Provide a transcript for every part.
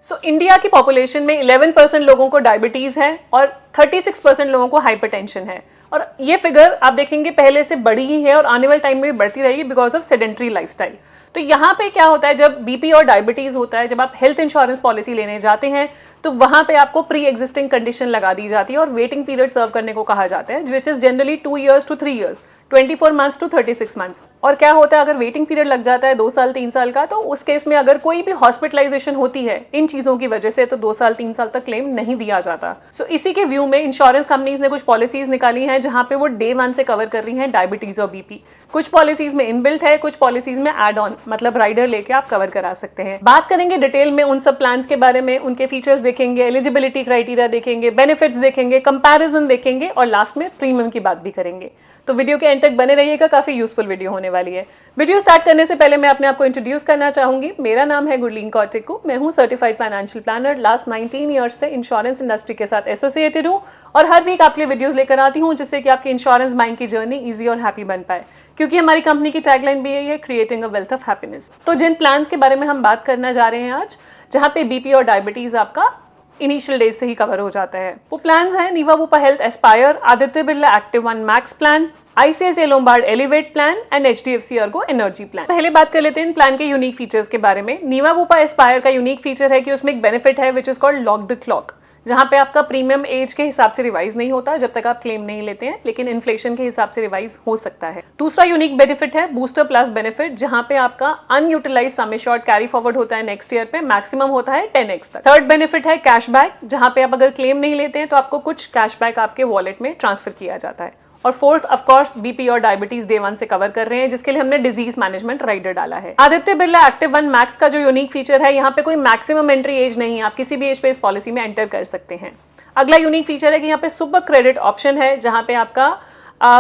So India की population में 11% लोगों को डायबिटीज है और 36% लोगों को हाइपरटेंशन है। और ये फिगर आप देखेंगे पहले से बढ़ी ही है और आने वाले टाइम में भी बढ़ती रहेगी बिकॉज ऑफ सेडेंट्री लाइफस्टाइल। तो यहाँ पे क्या होता है, जब बीपी और डायबिटीज होता है, जब आप हेल्थ इंश्योरेंस पॉलिसी लेने जाते हैं तो वहां पे आपको प्री एग्जिस्टिंग कंडीशन लगा दी जाती है और वेटिंग पीरियड सर्व करने को कहा जाता है, which is generally 2 years to 3 years, 24 months to 36 months। और क्या होता है, अगर वेटिंग पीरियड लग जाता है 2 साल 3 साल का, तो उस केस में अगर कोई भी हॉस्पिटलाइजेशन होती है इन चीजों की वजह से तो 2 साल 3 साल तक क्लेम नहीं दिया जाता। सो इसी के व्यू में इंश्योरेंस कंपनीज ने कुछ पॉलिसीज निकाली हैं जहां पे वो डे 1 से कवर कर रही हैं डायबिटीज और बीपी। कुछ पॉलिसीज में इनबिल्ट है, कुछ पॉलिसीज में एड ऑन मतलब राइडर लेके आप कवर करा सकते हैं। बात करेंगे डिटेल में उन सब प्लान्स के बारे में, उनके फीचर्स देखेंगे, एलिजिबिलिटी क्राइटेरिया देखेंगे, बेनिफिट्स देखेंगे, कंपैरिजन देखेंगे और लास्ट में प्रीमियम की बात भी करेंगे। तो वीडियो के एंड तक बने रहिएगा, काफी यूजफुल वीडियो होने वाली है। वीडियो स्टार्ट करने से पहले मैं अपने आप को इंट्रोड्यूस करना चाहूंगी। मेरा नाम है गुरलीन कौटिकू, मैं हूं certified financial planner. Last 19 years से इंश्योरेंस इंडस्ट्री के साथ एसोसिएटेड हूं और हर वीक आपके लिए वीडियोस लेकर आती हूं जिससे कि आपकी इंश्योरेंस बाइंग की जर्नी ईजी और हैप्पी बन पाए, क्योंकि हमारी कंपनी की टैगलाइन भी यही है, creating a wealth of happiness. तो जिन प्लान्स के बारे में हम बात करना जा रहे हैं आज, जहां पे बीपी और डायबिटीज आपका इनिशियल डेज से ही कवर हो जाता है, वो प्लान्स हैं Niva Bupa Health Aspire, Aditya Birla active 1 Max plan, ICICI Lombard Elevate plan and HDFC Ergo Energy plan. पहले बात कर लेते हैं इन प्लान के यूनिक फीचर्स के बारे में। नीवा बुपा एस्पायर का यूनिक फीचर है कि उसमें एक बेनिफिट है which is called lock the clock, जहां पे आपका प्रीमियम एज के हिसाब से रिवाइज नहीं होता जब तक आप क्लेम नहीं लेते हैं, लेकिन इन्फ्लेशन के हिसाब से रिवाइज हो सकता है। दूसरा यूनिक बेनिफिट है बूस्टर प्लस बेनिफिट, जहां पे आपका unutilise sum assured carry forward होता है नेक्स्ट ईयर पे, मैक्सिमम होता है 10x तक। थर्ड बेनिफिट है कैशबैक, जहां पे आप अगर क्लेम नहीं लेते हैं तो आपको कुछ कैशबैक आपके वॉलेट में ट्रांसफर किया जाता है। और फोर्थ ऑफकोर्स बीपी और डायबिटीज डे 1 से कवर कर रहे हैं, जिसके लिए हमने डिजीज मैनेजमेंट राइडर डाला है। आदित्य बिरला एक्टिव 1 मैक्स का जो यूनिक फीचर है, यहाँ पे कोई मैक्सिमम एंट्री एज नहीं है, आप किसी भी एज पे इस पॉलिसी में एंटर कर सकते हैं। अगला यूनिक फीचर है कि यहाँ पे सुपर क्रेडिट ऑप्शन है, जहां पे आपका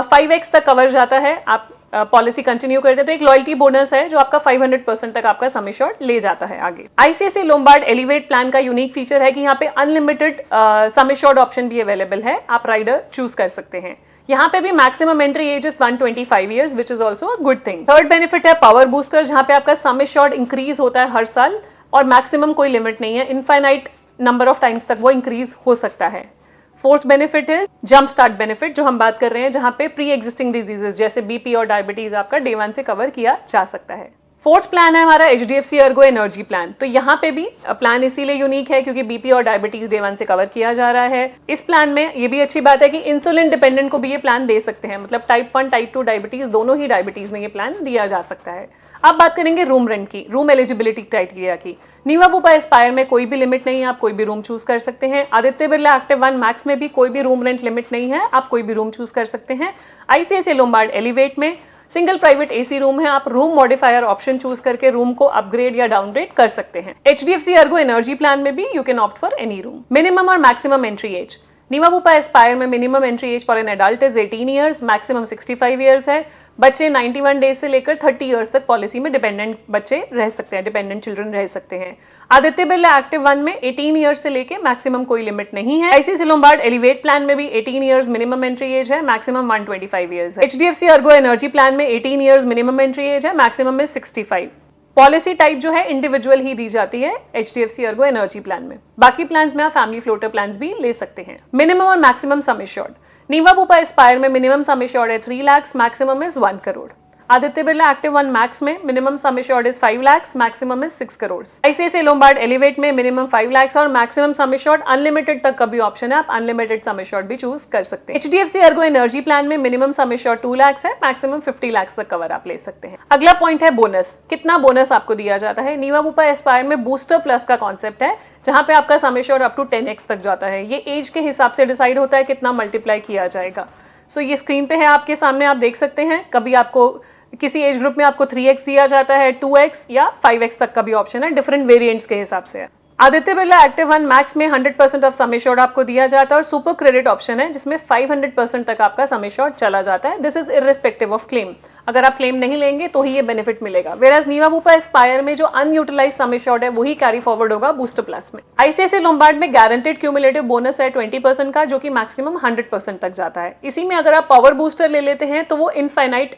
5x तक कवर जाता है, आप पॉलिसी कंटिन्यू करते हैं तो एक लॉयल्टी बोनस है जो आपका 500% तक आपका सम एश्योर्ड ले जाता है आगे। ICICI लोम्बार्ड एलिवेट प्लान का यूनिक फीचर है कि यहाँ पे अनलिमिटेड सम एश्योर्ड ऑप्शन भी अवेलेबल है, आप राइडर चूज कर सकते हैं। यहाँ पे भी maximum entry age is 125 years which is also a good thing. Third benefit है पावर बूस्टर, जहां पे आपका सम एश्योर्ड इंक्रीज होता है हर साल और मैक्सिमम कोई लिमिट नहीं है, इनफाइनाइट नंबर ऑफ टाइम्स तक वो इंक्रीज हो सकता है। फोर्थ बेनिफिट है जंप स्टार्ट बेनिफिट, जो हम बात कर रहे हैं, जहां पे प्री एग्जिस्टिंग डिजीजेस जैसे बीपी और डायबिटीज आपका डे 1 से कवर किया जा सकता है। फोर्थ प्लान है हमारा HDFC अर्गो एनर्जी प्लान। तो यहाँ पे भी प्लान इसीलिए यूनिक है क्योंकि बीपी और डायबिटीज डे 1 से कवर किया जा रहा है। इस प्लान में ये भी अच्छी बात है कि इंसुलिन डिपेंडेंट को भी ये प्लान दे सकते हैं, मतलब टाइप 1 टाइप 2 डायबिटीज दोनों ही डायबिटीज में ये प्लान दिया जा सकता है। अब बात करेंगे रूम रेंट की, रूम एलिजिबिलिटी क्राइटेरिया की। नीवा बुपा एस्पायर में कोई भी लिमिट नहीं है, आप कोई भी रूम चूज कर सकते हैं। आदित्य बिरला एक्टिव 1 मैक्स में भी कोई भी रूम रेंट लिमिट नहीं है, आप कोई भी रूम चूज कर सकते हैं। ICICI लोम्बार्ड एलिवेट में सिंगल प्राइवेट AC रूम है, आप रूम मॉडिफायर ऑप्शन चूज करके रूम को अपग्रेड या डाउनग्रेड कर सकते हैं। HDFC अर्गो एनर्जी प्लान में भी you can opt for any room. Minimum और maximum entry age, Niva Bupa Aspire में minimum entry age for an adult is 18 years, maximum 65 years है। बच्चे 91 डेज से लेकर 30 ईयर्स तक पॉलिसी में डिपेंडेंट बच्चे रह सकते हैं, डिपेंडेंट चिल्ड्रन रह सकते हैं। आदित्य बिरला एक्टिव 1 में 18 ईयर्स से लेके मैक्सिमम कोई लिमिट नहीं है। ICICI लोम्बार्ड एलिवेट प्लान में भी 18 ईयर्स मिनिमम एंट्री एज है, मैक्सिमम 125 ईयर्स है। HDFC अर्गो एनर्जी प्लान में 18 ईयर्स मिनिमम एंट्री एज है, मैक्सिमम में 65। पॉलिसी टाइप जो है इंडिविजुअल ही दी जाती है HDFC अर्गो एनर्जी प्लान में। बाकी प्लान्स में आप फैमिली फ्लोटर प्लान्स भी ले सकते हैं। मिनिमम और maximum sum assured, Niva Bupa Aspire में मिनिमम सम एश्योर्ड है 3 lakh, maximum is 1 crore. Aditya Birla active 1 max में minimum sum assured is 5 lakh, maximum is 6 crore. ICICI Lombard Elevate में मिनिमम 5 लाख और मैक्सिमम सम एश्योर्ड अनलिमिटेड तक का भी ऑप्शन है, आप अनलिमिटेड सम एश्योर्ड भी चूज कर सकते हैं। HDFC अर्गो एनर्जी प्लान में मिनिमम सम एश्योर्ड 2 लाख है, मैक्सिमम 50 लाख तक कवर आप ले सकते हैं। अगला पॉइंट है बोनस, कितना बोनस आपको दिया जाता है। नीवा बुपा एस्पायर में बूस्टर प्लस का कॉन्सेप्ट है, जहां पे आपका sum assured up to 10x तक जाता है। ये एज के हिसाब से डिसाइड होता है कितना मल्टीप्लाई किया जाएगा। सो ये स्क्रीन पे है आपके सामने, आप देख सकते हैं। कभी आपको किसी एज ग्रुप में आपको 3x दिया जाता है, 2x या 5x तक का भी ऑप्शन है, डिफरेंट वेरिएंट्स के हिसाब से है। आदित्य बिरला एक्टिव 1 मैक्स में 100% ऑफ सम एश्योर्ड आपको दिया जाता है और सुपर क्रेडिट ऑप्शन है जिसमें 500% तक आपका सम एश्योर्ड चला जाता है। This is irrespective of claim, अगर आप क्लेम नहीं लेंगे तो ही ये बेनिफिट मिलेगा। वेराज नीवा बुपा एस्पायर में जो अनयूटिलाइज सम एश्योर्ड है वही कैरी फॉरवर्ड होगा बूस्टर प्लस में। ICICI लोम्बार्ड में गारंटेड क्यूमुलेटिव बोनस है 20% का, जो कि मैक्सिमम 100% तक जाता है। इसी में अगर आप पावर बूस्टर ले लेते हैं तो वो इनफाइनाइट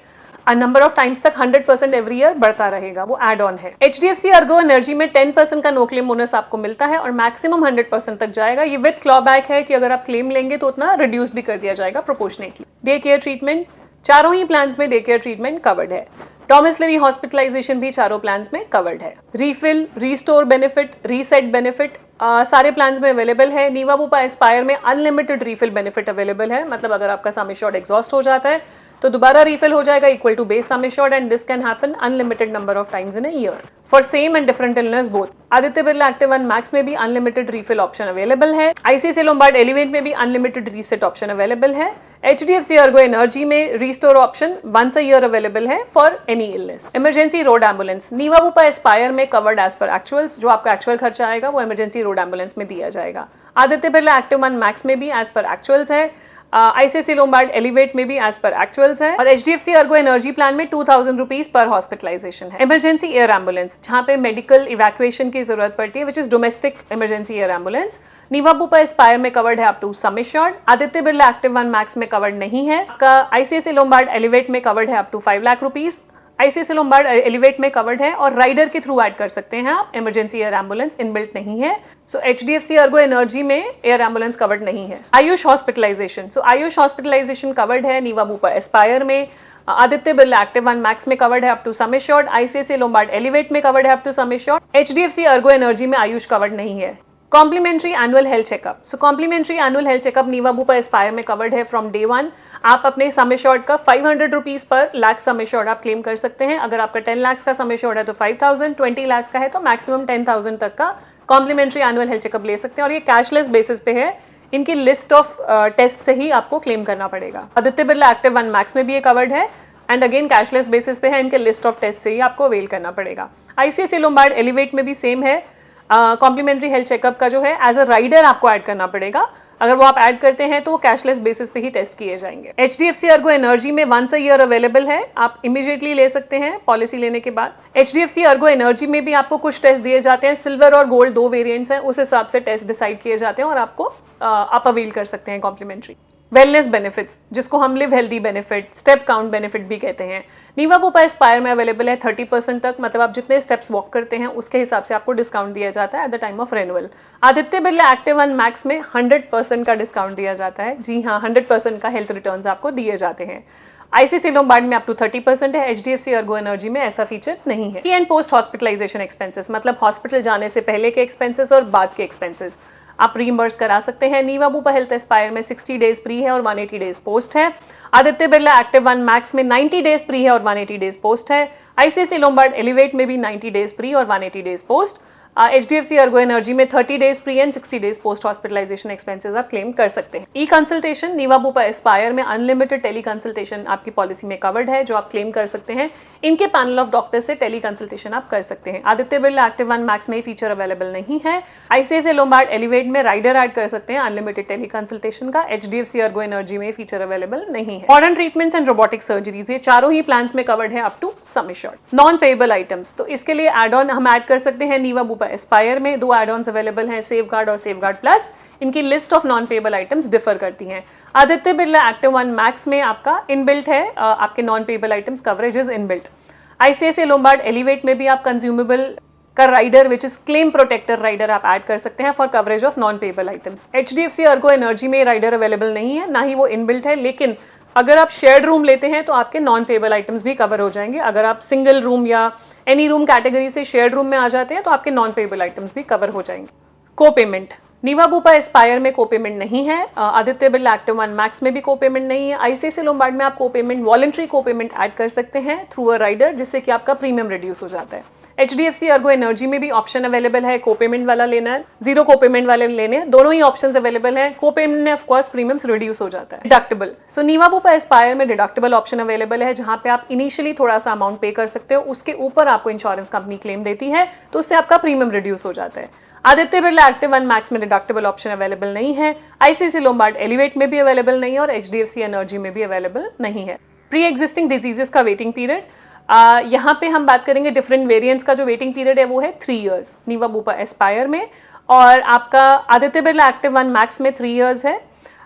नंबर ऑफ टाइम्स तक 100% एवरी ईयर बढ़ता रहेगा, वो एड ऑन है। HDFC अर्गो एनर्जी में 10% का नो क्लेम बोनस आपको मिलता है और मैक्सिमम 100% तक जाएगा। ये विद क्लॉबैक है कि अगर आप क्लेम लेंगे तो उतना रिड्यूस भी कर दिया जाएगा प्रोपोर्शनेटली। डे केयर ट्रीटमेंट, चारों ही प्लान्स में डे केयर ट्रीटमेंट कवर्ड है। डोमिसलरी हॉस्पिटलाइजेशन भी चारों प्लान्स में कवर्ड है। Refill, restore benefit, reset benefit सारे प्लान्स में अवेलेबल है। नीवा बुपा एस्पायर में अनलिमिटेड रीफिल बेनिफिट अवेलेबल है, मतलब अगर आपका सम एश्योर्ड एग्जॉस्ट हो जाता है तो दोबारा रीफिल हो जाएगा equal to base sum assured, and this can happen unlimited number of times in a year for same and different illness both. Aditya Birla active 1 max में भी अनलिमिटेड रीफिल ऑप्शन अवेलेबल है। ICICI लोम्बार्ड एलिवेट में भी unlimited reset option available है। HDFC Ergo Energy में restore option once a year available है for any illness. Emergency road ambulance, Niva Bupa Aspire में covered as per actuals, जो आपका actual खर्चा आएगा वो इमरजेंसी रोड एम्बुलेंस में दिया जाएगा। आदित्य बिरला एक्टिव 1 मैक्स में भी एज पर एक्चुअल्स है। ICICI लोम्बार्ड एलिवेट में भी एज पर एक्चुअल्स है और HDFC अर्गो एनर्जी प्लान में 2000 रुपीज पर हॉस्पिटलाइजेशन है। इमरजेंसी एयर एम्बुलेंस, जहां पे मेडिकल इवैक्यूएशन की जरूरत पड़ती है, which is domestic emergency air ambulance, Niva Bupa Aspire में कवर्ड है up to sum assured. Aditya Birla active 1 max में कवर्ड नहीं है। आपका ICICI लोम्बार्ड एलिवेट में कवर्ड है up to 5 lakh rupees. ICICI Lombard Elevate में कवर्ड है और राइडर के थ्रू ऐड कर सकते हैं आप। इमरजेंसी एयर एम्बुलेंस इनबिल्ट नहीं है। सो HDFC अर्गो एनर्जी में एयर एम्बुलेंस कवर्ड नहीं है। AYUSH hospitalisation, so AYUSH hospitalisation covered है नीवा बुपा एस्पायर में। आदित्य बिरला एक्टिव 1 मैक्स में कवर्ड है up to sum assured. ICICI Lombard Elevate में कवर्ड है up to sum assured. HDFC Ergo Energy में आयुष कवर्ड नहीं है। Complimentary annual health checkup, so complimentary annual health checkup Niva Bupa Aspire में covered है from day 1। आप अपने sum assured का 500 rupees per lakh sum assured आप क्लेम कर सकते हैं। अगर आपका 10 लाख का सम एश्योर्ड है तो 5000, 20 लाख का है तो मैक्सिमम 10,000 तक का कॉम्प्लीमेंट्री एनुअल हेल्थ चेकअप ले सकते हैं और ये कैशलेस बेसिस पे है। इनकी लिस्ट ऑफ टेस्ट से ही आपको क्लेम करना पड़ेगा। आदित्य बिरला एक्टिव 1 मैक्स में भी ये कवर्ड है एंड अगेन कैशलेस बेसिस पे है, इनके लिस्ट ऑफ टेस्ट से ही आपको अवेल करना पड़ेगा। ICICI लोम्बार्ड एलिवेट में भी सेम है। कॉम्प्लीमेंट्री हेल्थ चेकअप का जो है एज अ राइडर आपको ऐड करना पड़ेगा। अगर वो आप ऐड करते हैं तो वो कैशलेस बेसिस पे ही टेस्ट किए जाएंगे। HDFC अर्गो एनर्जी में वंस अ ईयर अवेलेबल है, आप इमीडिएटली ले सकते हैं पॉलिसी लेने के बाद। HDFC अर्गो एनर्जी में भी आपको कुछ टेस्ट दिए जाते हैं, सिल्वर और गोल्ड 2 वेरिएंट्स हैं, उस हिसाब से टेस्ट डिसाइड किए जाते हैं और आपको आप अवेल कर सकते हैं कॉम्प्लीमेंट्री। वेलनेस बेनिफिट्स, जिसको हम live healthy benefit, step count benefit भी कहते हैं, नीवा बुपा एस्पायर में अवेलेबल है 30% तक, मतलब आप जितने स्टेप्स वॉक करते हैं उसके हिसाब से आपको डिस्काउंट दिया जाता है at the time of renewal. Aditya Birla active 1 max में 100% का डिस्काउंट दिया जाता है। जी हाँ, 100% का हेल्थ रिटर्न्स आपको दिए जाते हैं। ICICI लोम्बार्ड में अप टू 30% है। HDFC अर्गो एनर्जी में ऐसा फीचर नहीं है। Pre and post hospitalisation expenses, मतलब हॉस्पिटल जाने से पहले के एक्सपेंसेस और बाद के एक्सपेंसेस आप रीइंबर्स करा सकते हैं। नीवा बुपा हेल्थ एस्पायर में 60 डेज प्री है और 180 डेज पोस्ट है। आदित्य बिरला एक्टिव 1 मैक्स में 90 डेज प्री है और 180 डेज पोस्ट है। ICICI लोम्बार्ड एलिवेट में भी 90 डेज प्री और 180 days post. HDFC Ergo Energy में 30 days pre and 60 days post hospitalisation expenses आप क्लेम कर सकते हैं। E consultation, Niva Bupa Aspire में अनलिमिटेड टेली कंसल्टेशन आपकी पॉलिसी में कवर्ड है, जो आप क्लेम कर सकते हैं। इनके पैनल ऑफ डॉक्टर से टेली कंसल्टेशन आप कर सकते हैं। आदित्य बिरला एक्टिव 1 मैक्स में फीचर अवेलेबल नहीं है। ICICI लोम्बार्ड एलिवेट में राइडर ऐड कर सकते हैं अनलिमिटेड टेली कंसल्टेशन का। HDFC अर्गो एनर्जी में फीचर अवेलेबल नहीं है। Modern treatments and robotic surgeries, ये चारों ही प्लान्स में कवर्ड है up to sum assured. Non payable items, तो इसके लिए एड ऑन हम ऐड कर सकते हैं। नीवा बुपा एस्पायर में 2 एड-ऑन्स अवेलेबल हैं, सेफगार्ड और सेफगार्ड प्लस। इनकी list of non payable items differ करती हैं। आदित्य बिरला एक्टिव 1 मैक्स में आपका इनबिल्ट है, आपके non payable items coverage is inbuilt. ICICI Lombard Elevate में भी आप कंज्यूमेबल का rider which is claim protector rider आप ऐड कर सकते हैं for coverage of non payable items. HDFC Ergo Energy में राइडर अवेलेबल नहीं है, ना ही वो इनबिल्ट है, लेकिन अगर आप शेयर्ड रूम लेते हैं तो आपके नॉन पेएबल आइटम्स भी कवर हो जाएंगे। अगर आप सिंगल रूम या एनी रूम कैटेगरी से शेयर्ड रूम में आ जाते हैं तो आपके नॉन पेएबल आइटम्स भी कवर हो जाएंगे। को पेमेंट, नीवा बुपा एस्पायर में को पेमेंट नहीं है। आदित्य बिरला एक्टिव 1 मैक्स में भी को पेमेंट नहीं है। ICICI लोम्बार्ड में आप को पेमेंट, वॉलंटरी को पेमेंट ऐड कर सकते हैं थ्रू अ राइडर, जिससे कि आपका प्रीमियम रिड्यूस हो जाता है। HDFC अर्गो एनर्जी में भी ऑप्शन अवेलेबल है, को पेमेंट वाला लेना है, जीरो को पेमेंट वाले लेने हैं, दोनों ही ऑप्शंस अवेलेबल हैं। को पेमेंट में ऑफ कोर्स प्रीमियम्स रिड्यूस हो जाता है। डिडक्टिबल, सो नीवा बुपा एस्पायर में डिडक्टिबल ऑप्शन अवेलेबल है, जहां पे आप इनिशियली थोड़ा सा अमाउंट पे कर सकते हो, उसके ऊपर आपको इंश्योरेंस कंपनी क्लेम देती है, तो उससे आपका प्रीमियम रिड्यूस हो जाता है। आदित्य बिरला एक्टिव 1 मैक्स में डिडक्टिबल ऑप्शन अवेलेबल नहीं है। ICICI लोम्बार्ड एलिवेट में भी अवेलेबल नहीं है और HDFC एनर्जी में भी अवेलेबल नहीं है। प्री एग्जिस्टिंग डिजीजेस का वेटिंग पीरियड, यहाँ पे हम बात करेंगे डिफरेंट वेरिएंट्स का। जो वेटिंग पीरियड है वो है 3 इयर्स नीवा बुपा एस्पायर में, और आपका आदित्य बिरला एक्टिव 1 मैक्स में 3 इयर्स है।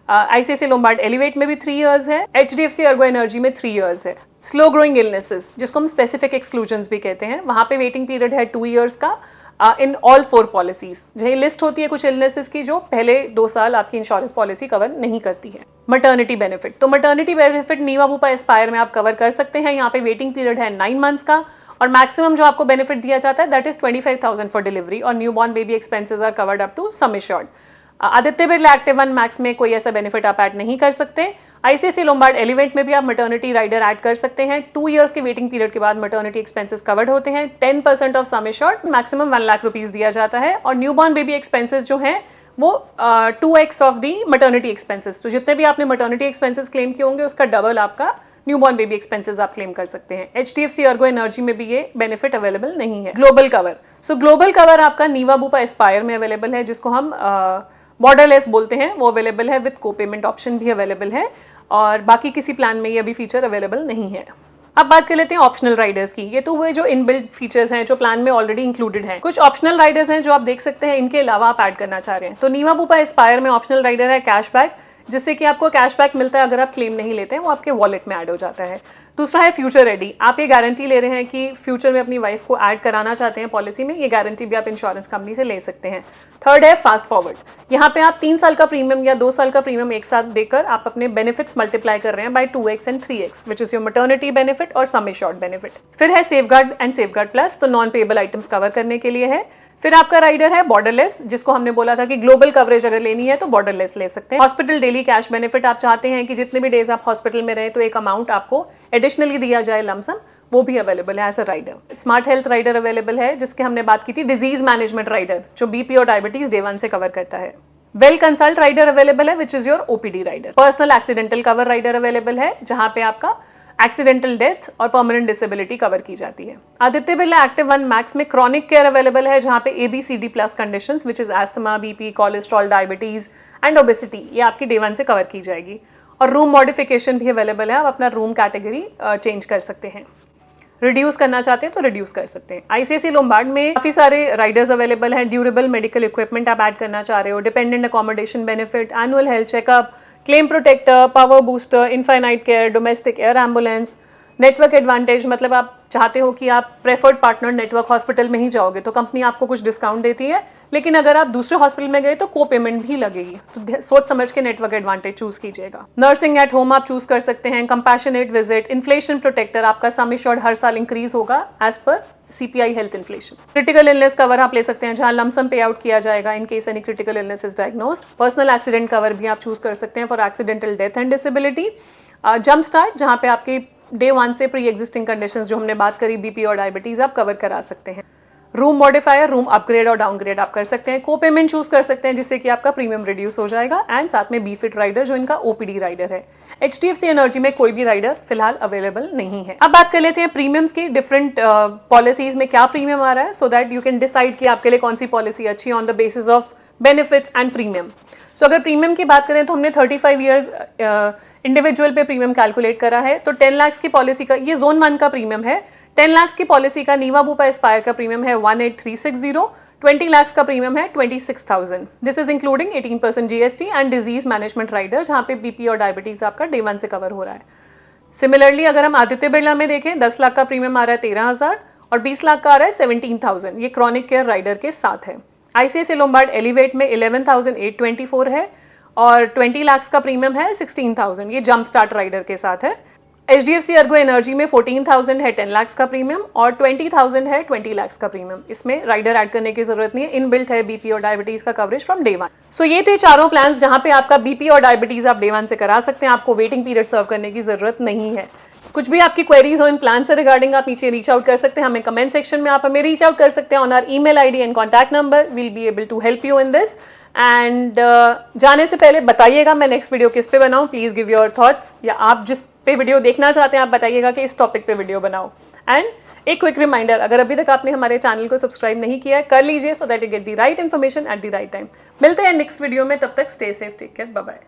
ICICI लोम्बार्ड एलिवेट में भी 3 इयर्स है। HDFC अर्गो एनर्जी में 3 इयर्स है। स्लो ग्रोइंग इलनेसेस जिसको हम स्पेसिफिक एक्सक्लूजन्स भी कहते हैं, वहाँ पे वेटिंग पीरियड है 2 ईयर्स का इन ऑल 4 पॉलिसीज। जहाँ लिस्ट होती है कुछ इलनेसेस की जो पहले 2 साल आपकी इंश्योरेंस पॉलिसी कवर नहीं करती है। मैटरनिटी बेनिफिट, तो मैटरनिटी बेनिफिट नीवा बुपा एस्पायर में आप कवर कर सकते हैं। यहाँ पे वेटिंग पीरियड है 9 मंथ्स का और मैक्सिमम जो आपको बेनिफिट दिया जाता है दैट इज 25,000 फॉर डिलीवरी और newborn baby expenses are covered up to sum assured. Aditya Birla active 1 max में कोई ऐसा बेनिफिट आप ऐड नहीं कर सकते। आईसीआईसीआई लोम्बार्ड एलिवेंट में भी आप मैटरनिटी राइडर ऐड कर सकते हैं। 2 इयर्स के वेटिंग पीरियड के बाद मैटरनिटी एक्सपेंसेस कवर्ड होते हैं। 10% of sum assured, maximum 1 lakh rupees दिया जाता है और न्यू बॉर्न बेबी एक्सपेंसेस जो हैं वो 2x of the maternity expenses. तो जितने भी आपने मैटरनिटी एक्सपेंसेस क्लेम किए होंगे उसका डबल आपका न्यूबॉर्न बेबी एक्सपेंसेस आप क्लेम कर सकते हैं। HDFC अर्गो एनर्जी में भी ये बेनिफिट अवेलेबल नहीं है। ग्लोबल कवर, सो ग्लोबल कवर आपका नीवा बुपा एस्पायर में अवेलेबल है जिसको हम बॉर्डरलेस बोलते हैं, वो अवेलेबल है विद को पेमेंट ऑप्शन भी अवेलेबल है और बाकी किसी प्लान में ये अभी फीचर अवेलेबल नहीं है। अब बात कर लेते हैं ऑप्शनल राइडर्स की। ये तो हुए जो इनबिल्ट फीचर्स हैं जो प्लान में ऑलरेडी इंक्लूडेड हैं। कुछ ऑप्शनल राइडर्स हैं जो आप देख सकते हैं, इनके अलावा आप ऐड करना चाह रहे हैं। तो नीवा बुपा एस्पायर में ऑप्शनल राइडर है कैशबैक, जिससे कि आपको कैशबैक मिलता है अगर आप क्लेम नहीं लेते हैं, वो आपके वॉलेट में ऐड हो जाता है। दूसरा है फ्यूचर रेडी, आप ये गारंटी ले रहे हैं कि फ्यूचर में अपनी वाइफ को ऐड कराना चाहते हैं पॉलिसी में, ये गारंटी भी आप इंश्योरेंस कंपनी से ले सकते हैं। थर्ड है फास्ट फॉरवर्ड, यहाँ पे आप 3 साल का प्रीमियम या 2 साल का प्रीमियम एक साथ देकर आप अपने बेनिफिट्स मल्टीप्लाई कर रहे हैं by 2x and 3x which is your maternity benefit और सम एश्योर्ड बेनिफिट। फिर है सेफगार्ड एंड सेफगार्ड प्लस, तो नॉन पेएबल आइटम्स कवर करने के लिए है। फिर आपका राइडर है बॉर्डरलेस, जिसको हमने बोला था कि ग्लोबल कवरेज अगर लेनी है तो बॉर्डरलेस ले सकते हैं। हॉस्पिटल डेली कैश बेनिफिट, आप चाहते हैं कि जितने भी डेज आप हॉस्पिटल में रहे तो एक अमाउंट आपको एडिशनली दिया जाए लमसम, वो भी अवेलेबल है as a rider. Smart health rider available है जिसके हमने बात की थी। डिजीज मैनेजमेंट राइडर जो बीपी और डायबिटीज डे 1 से कवर करता है। वेल कंसल्ट राइडर अवेलेबल है which is your OPD rider. Personal accidental cover rider available है जहां पे आपका एक्सीडेंटल डेथ और परमानेंट डिसेबिलिटी कवर की जाती है। आदित्य बिरला एक्टिव 1 मैक्स में क्रॉनिक केयर अवेलेबल है जहां पे ABCD plus conditions which is asthma, BP, cholesterol, diabetes and obesity, ये आपकी डे 1 से कवर की जाएगी। और रूम मॉडिफिकेशन भी अवेलेबल है, आप अपना रूम कैटेगरी चेंज कर सकते हैं। रिड्यूस करना चाहते हैं तो रिड्यूस कर सकते हैं। आईसीआईसीआई लोम्बार्ड में काफी सारे राइडर्स अवेलेबल हैं। ड्यूरेबल मेडिकल इक्विपमेंट आप ऐड करना चाह रहे हो, dependent accommodation benefit, annual health checkup, claim protector, power booster, infinite care, domestic air ambulance, network advantage, मतलब आप चाहते हो कि आप प्रेफर्ड पार्टनर नेटवर्क हॉस्पिटल में ही जाओगे तो कंपनी आपको कुछ डिस्काउंट देती है, लेकिन अगर आप दूसरे हॉस्पिटल में गए तो को पेमेंट भी लगेगी, तो सोच समझ के नेटवर्क एडवांटेज चूज कीजिएगा। नर्सिंग एट होम आप चूज कर सकते हैं। कंपैशनेट विजिट, इन्फ्लेशन प्रोटेक्टर, आपका सम एश्योर्ड हर साल इंक्रीज होगा as per CPI health inflation. Critical illness cover आप ले सकते हैं जहां लमसम पे आउट किया जाएगा in case any critical illness is diagnosed. Personal accident cover भी आप चूज कर सकते हैं for accidental death and disability. Jump start, जहां पे आपकी डे 1 से प्री एग्जिस्टिंग कंडीशंस जो हमने बात करी, बीपी और डायबिटीज, आप कवर करा सकते हैं। रूम मॉडिफायर, रूम अपग्रेड और डाउनग्रेड आप कर सकते हैं। को पेमेंट चूज कर सकते हैं जिससे कि आपका प्रीमियम रिड्यूस हो जाएगा एंड साथ में बीफिट राइडर जो इनका OPD राइडर है। HDFC एनर्जी में कोई भी राइडर फिलहाल अवेलेबल नहीं है। अब बात कर लेते हैं प्रीमियम्स की। डिफरेंट पॉलिसीज में क्या प्रीमियम आ रहा है, so that you can decide कि आपके लिए कौन सी पॉलिसी अच्छी है on the basis of benefits and premium. So अगर प्रीमियम की बात करें तो हमने 35 ईयर्स इंडिविजुअल पे प्रीमियम कैलकुलेट करा है। तो 10 लाख की पॉलिसी का, ये जोन 1 का प्रीमियम है। 10 लाख की पॉलिसी का नीवा बुपा एस्पायर का प्रीमियम है 18,360। 20 लाख का प्रीमियम है 26,000। This is including 18% GST and disease management rider जहां पे बीपी और डायबिटीज आपका डे 1 से कवर हो रहा है। सिमिलरली अगर हम आदित्य बिरला में देखें, 10 लाख का प्रीमियम आ रहा है 13,000 और 20 लाख का आ रहा है 17,000। ये क्रॉनिक केयर राइडर के साथ है। आईसीआईसीआई लोम्बार्ड एलिवेट में 11,824 है और 20 लाख का प्रीमियम है 16,000। ये जंप स्टार्ट राइडर के साथ है। HDFC अर्गो एनर्जी में 14,000 है 10 लाख का प्रीमियम और 20,000 है 20 लाख का प्रीमियम। इसमें राइडर ऐड करने की जरूरत नहीं है, इनबिल्ट है बीपी और डायबिटीज का कवरेज फ्रॉम डे 1। सो ये थे चारों प्लान्स जहां पे आपका बीपी और डायबिटीज आप डे 1 से करा सकते हैं, आपको वेटिंग पीरियड सर्व करने की जरूरत नहीं है। कुछ भी आपकी क्वेरीज हो इन प्लान से रिगार्डिंग, आप नीचे रीच आउट कर सकते हैं हमें कमेंट सेक्शन में, आप हमें रीच आउट कर सकते हैं on our email ID and contact number. We'll be able to help you in this. And जाने से पहले बताइएगा मैं नेक्स्ट वीडियो किस पे बनाऊं, प्लीज गिव योर थॉट्स, या आप जिस पे वीडियो देखना चाहते हैं आप बताइएगा कि इस टॉपिक पे वीडियो बनाओ। एंड एक क्विक रिमाइंडर, अगर अभी तक आपने हमारे चैनल को सब्सक्राइब नहीं किया है कर लीजिए, so that you get the right information at the right time. मिलते हैं नेक्स्ट वीडियो में, तब तक stay safe, take care, bye bye.